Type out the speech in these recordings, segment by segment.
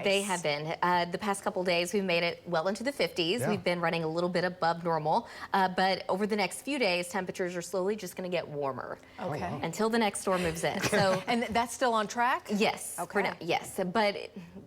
nice. They have been. The past couple days, we've made it well into the 50s. Yeah. We've been running a little bit above normal, but over the next few days, temperatures are slowly just going to get warmer. Okay. wow. Until the next storm moves in. So. And that's still on track? Yes, Okay. for now, yes, but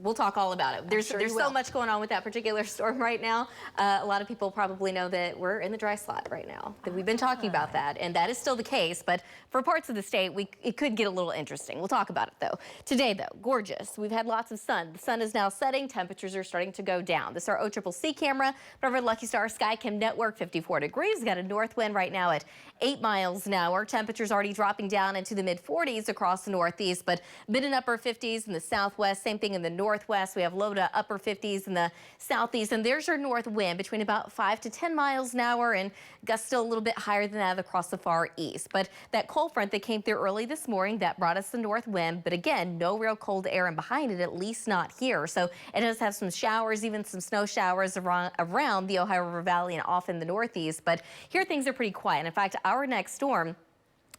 we'll talk all about it. There's sure you so will. much going on with that particular storm right now. A lot of people probably know that we're in the dry slot right now, that we've been talking about that, and that is still the case, but for parts of the state, it could get a little interesting. We'll talk about it, though. Today, though, gorgeous. We've had lots of sun. The sun is now setting. Temperatures are starting to go down. This is our OCCC camera over Lucky Star Skycam Network, 54 degrees. Got a north wind right now at 8 miles an hour. Temperatures already dropping down into the mid-40s across the northeast, but mid and upper 50s in the southwest. Same thing in the northwest. We have low to upper 50s in the southeast, and there's your north wind between about 5 to 10 miles an hour, and gusts still a little bit higher than that across the far east. But that cold front that came through early this morning, that brought us the north wind, but again, no real cold air in behind it, at least not here. So it does have some showers, even some snow showers around the Ohio River Valley and off in the northeast, but here things are pretty quiet. In fact, our next storm,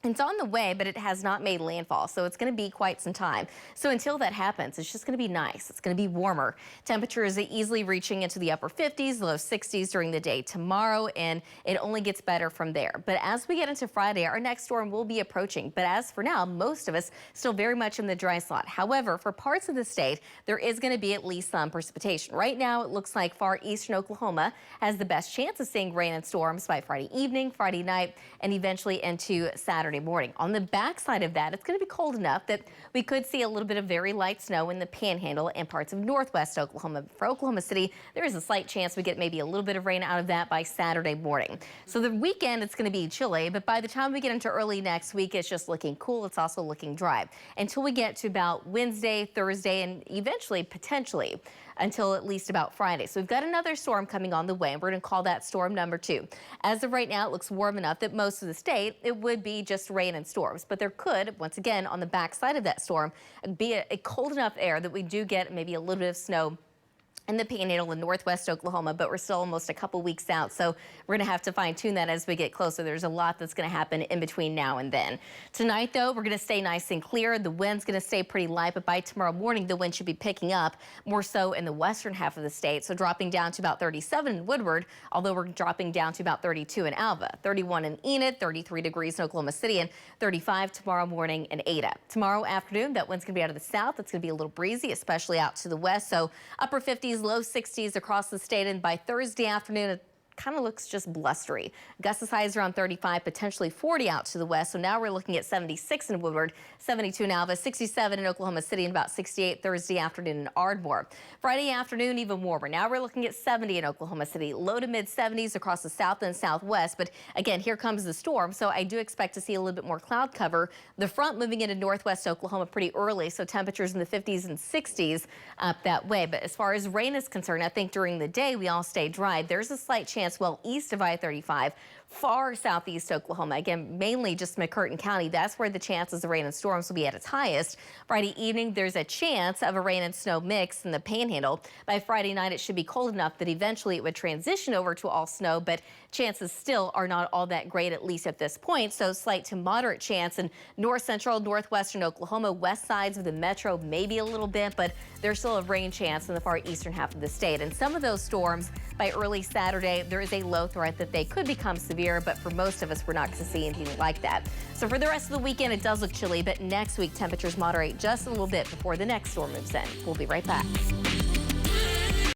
it's on the way, but it has not made landfall, so it's going to be quite some time. So until that happens, it's just going to be nice. It's going to be warmer. Temperatures are easily reaching into the upper 50s, low 60s during the day tomorrow, and it only gets better from there. But as we get into Friday, our next storm will be approaching. But as for now, most of us still very much in the dry slot. However, for parts of the state, there is going to be at least some precipitation. Right now, it looks like far eastern Oklahoma has the best chance of seeing rain and storms by Friday evening, Friday night, and eventually into Saturday morning. On the backside of that, it's going to be cold enough that we could see a little bit of very light snow in the Panhandle and parts of northwest Oklahoma. For Oklahoma City, there is a slight chance we get maybe a little bit of rain out of that by Saturday morning. So the weekend, it's going to be chilly, but by the time we get into early next week, it's just looking cool. It's also looking dry until we get to about Wednesday, Thursday, and eventually, potentially, until at least about Friday. So we've got another storm coming on the way, and we're going to call that storm number 2. As of right now, it looks warm enough that most of the state, it would be just rain and storms. But there could, once again, on the backside of that storm, be a cold enough air that we do get maybe a little bit of snow in the Panhandle in northwest Oklahoma, but we're still almost a couple weeks out, so we're going to have to fine-tune that as we get closer. There's a lot that's going to happen in between now and then. Tonight, though, we're going to stay nice and clear. The wind's going to stay pretty light, but by tomorrow morning, the wind should be picking up more so in the western half of the state, so dropping down to about 37 in Woodward, although we're dropping down to about 32 in Alva, 31 in Enid, 33 degrees in Oklahoma City, and 35 tomorrow morning in Ada. Tomorrow afternoon, that wind's going to be out of the south. It's going to be a little breezy, especially out to the west, so upper 50s, low 60s across the state, and by Thursday afternoon, it kind of looks just blustery. Gusts as high as around 35, potentially 40 out to the west. So now we're looking at 76 in Woodward, 72 in Alva, 67 in Oklahoma City, and about 68 Thursday afternoon in Ardmore. Friday afternoon, even warmer. Now we're looking at 70 in Oklahoma City, low to mid 70s across the south and southwest. But again, here comes the storm, so I do expect to see a little bit more cloud cover. The front moving into northwest Oklahoma pretty early, so temperatures in the 50s and 60s up that way. But as far as rain is concerned, I think during the day we all stay dry. There's a slight chance well east of I-35, far southeast Oklahoma. Again, mainly just McCurtain County. That's where the chances of rain and storms will be at its highest. Friday evening, there's a chance of a rain and snow mix in the Panhandle. By Friday night, it should be cold enough that eventually it would transition over to all snow, but chances still are not all that great, at least at this point. So slight to moderate chance in north central, northwestern Oklahoma, west sides of the metro, maybe a little bit, but there's still a rain chance in the far eastern half of the state. And some of those storms by early Saturday, there is a low threat that they could become severe, but for most of us, we're not going to see anything like that. So for the rest of the weekend, it does look chilly, but next week temperatures moderate just a little bit before the next storm moves in. We'll be right back.